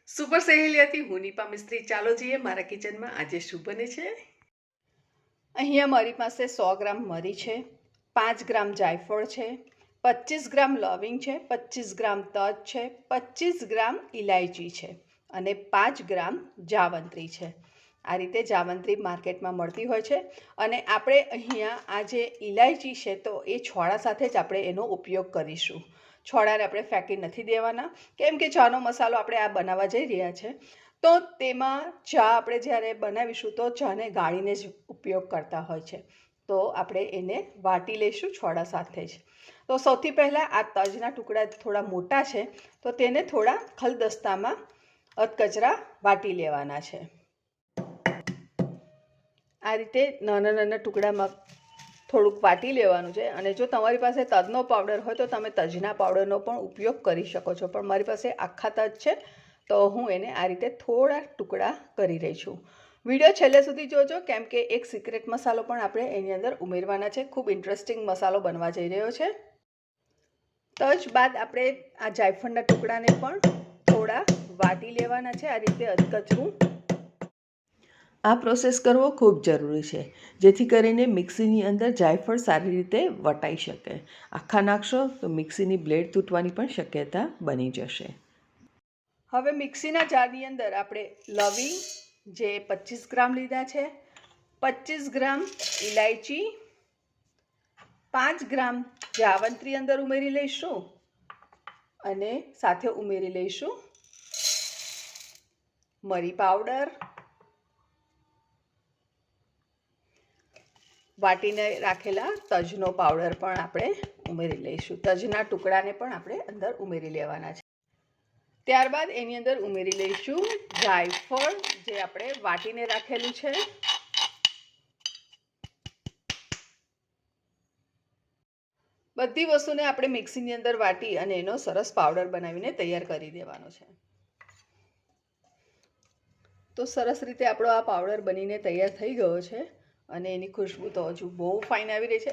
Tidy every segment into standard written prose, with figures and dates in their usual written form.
Super સહેલિયાથી હું નીપા મિસ્ત્રી. ચાલો જઈએ મારા કિચનમાં આજે શું બને છે. અહીંયા મારી પાસે 100 ગ્રામ મરી છે, 5 ગ્રામ જાયફળ છે, 25 ગ્રામ લવિંગ છે, 25 ગ્રામ તજ છે, 25 ગ્રામ ઇલાયચી છે અને 5 ગ્રામ જાવંત્રી છે. આ રીતે જાવંત્રી માર્કેટમાં મળતી હોય છે અને આપણે અહીંયા આ જે ઇલાયચી છે તો એ છોડા સાથે જ આપણે એનો ઉપયોગ કરીશું. છોડાને આપણે ફેંકી નથી દેવાના, કેમ કે ચાનો મસાલો આપણે આ બનાવવા જઈ રહ્યા છે તો તેમાં ચા આપણે જ્યારે બનાવીશું તો ચાને ગાળીને જ ઉપયોગ કરતા હોય છે. તો આપણે એને વાટી લઈશું છોડા સાથે જ. તો સૌથી પહેલાં આ તજના ટુકડા થોડા મોટા છે તો તેને થોડા ખલદસ્તામાં અધકચરા વાટી લેવાના છે. આ રીતે નાના નાના ટુકડામાં થોડુંક વાટી લેવાનું છે. અને જો તમારી પાસે તજનો પાવડર હોય તો તમે તજના પાવડરનો પણ ઉપયોગ કરી શકો છો, પણ મારી પાસે આખા તજ છે તો હું એને આ રીતે થોડા ટુકડા કરી રહી છું. વિડીયો છેલ્લે સુધી જોજો, કેમ કે એક સિક્રેટ મસાલો પણ આપણે એની અંદર ઉમેરવાના છે. ખૂબ ઇન્ટરેસ્ટિંગ મસાલો બનવા જઈ રહ્યો છે. તજ બાદ આપણે આ જાયફળના ટુકડાને પણ થોડા વાટી લેવાના છે આ રીતે અધકચરું. આ પ્રોસેસ કરવો ખૂબ જરૂરી છે, જેથી કરીને મિક્સીની અંદર જાયફળ સારી રીતે વટાઈ શકે. આખા નાખશો તો મિક્સીની બ્લેડ તૂટવાની પણ શક્યતા બની જશે. હવે મિક્સીના જારની અંદર આપણે લવિંગ જે 25 ગ્રામ લીધા છે, 25 ગ્રામ ઇલાયચી, 5 ગ્રામ જાવંત્રી અંદર ઉમેરી લઈશું અને સાથે ઉમેરી લઈશું મરી પાવડર, વાટીને રાખેલા તજનો પાવડર પણ આપણે ઉમેરી લઈશું. તજના ટુકડાને પણ આપણે અંદર ઉમેરી લેવાના છે. ત્યારબાદ એની અંદર ઉમેરી લઈશું જાયફળ જે આપણે વાટીને રાખેલું છે. બધી વસ્તુને આપણે મિક્સીની અંદર વાટી અને એનો સરસ પાવડર બનાવીને તૈયાર કરી દેવાનો છે. તો સરસ રીતે આપણો આ પાવડર બનીને તૈયાર થઈ ગયો છે અને એની ખુશ્બુ તો હજુ બહુ ફાઇન આવી રહી છે.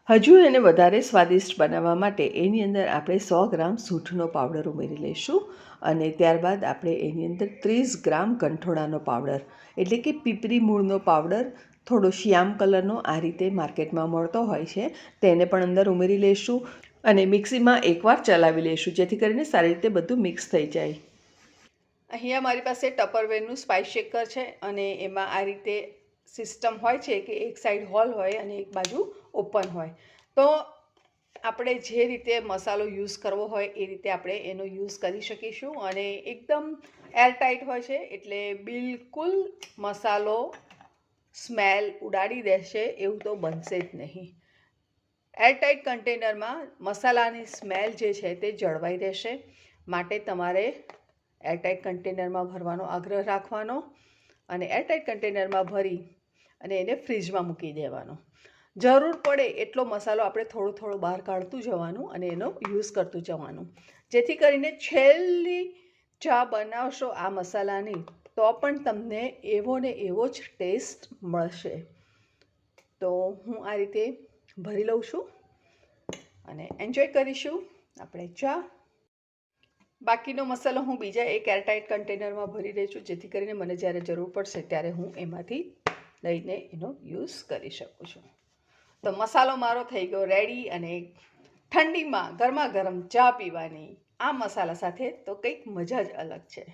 હજુ એને વધારે સ્વાદિષ્ટ બનાવવા માટે એની અંદર આપણે 100 ગ્રામ સૂંઠનો પાવડર ઉમેરી લઈશું અને ત્યારબાદ આપણે એની અંદર 30 ગ્રામ કંઠોળાનો પાવડર એટલે કે પીપરી મૂળનો પાવડર, થોડો શ્યામ કલરનો આ રીતે માર્કેટમાં મળતો હોય છે, તેને પણ અંદર ઉમેરી લઈશું અને મિક્સીમાં એકવાર ચલાવી લઈશું, જેથી કરીને સારી રીતે બધું મિક્સ થઈ જાય. અહીંયા મારી પાસે ટપરવેરનું સ્પાઇસ શેકર છે અને એમાં આ રીતે સિસ્ટમ હોય છે કે એક સાઈડ હોલ હોય અને એક બાજુ ઓપન હોય. તો આપણે જે રીતે મસાલો યુઝ કરવો હોય એ રીતે આપણે એનો યુઝ કરી શકીશું અને એકદમ એરટાઇટ હોય છે, એટલે બિલકુલ મસાલો સ્મેલ ઉડાડી દેશે એવું તો બનશે જ નહીં. એરટાઇટ કન્ટેનરમાં મસાલાની સ્મેલ જે છે તે જળવાઈ રહેશે, માટે તમારે એરટાઇટ કન્ટેનરમાં ભરવાનો આગ્રહ રાખવાનો અને એરટાઇટ કન્ટેનરમાં ભરી અને એને ફ્રીજમાં મૂકી દેવાનો. જરૂર પડે એટલો મસાલો આપણે થોડો થોડો બહાર કાઢતું જવાનું અને એનો યુઝ કરતું જવાનું, જેથી કરીને છેલ્લી ચા બનાવશો આ મસાલાની તો પણ તમને એવો ને એવો જ ટેસ્ટ મળશે. તો હું આ રીતે ભરી લઉં છું અને એન્જોય કરીશું આપણે ચા. બાકીનો મસાલો હું બીજા એક એરટાઇટ કન્ટેનરમાં ભરી રહી છું, જેથી કરીને મને જ્યારે જરૂર પડશે ત્યારે હું એમાંથી લઈને એનો યુઝ કરી શકું છું. તો મસાલો મારો થઈ ગયો રેડી અને ઠંડીમાં ગરમા ગરમ ચા પીવાની આ મસાલા સાથે તો કંઈક મજા જ અલગ છે.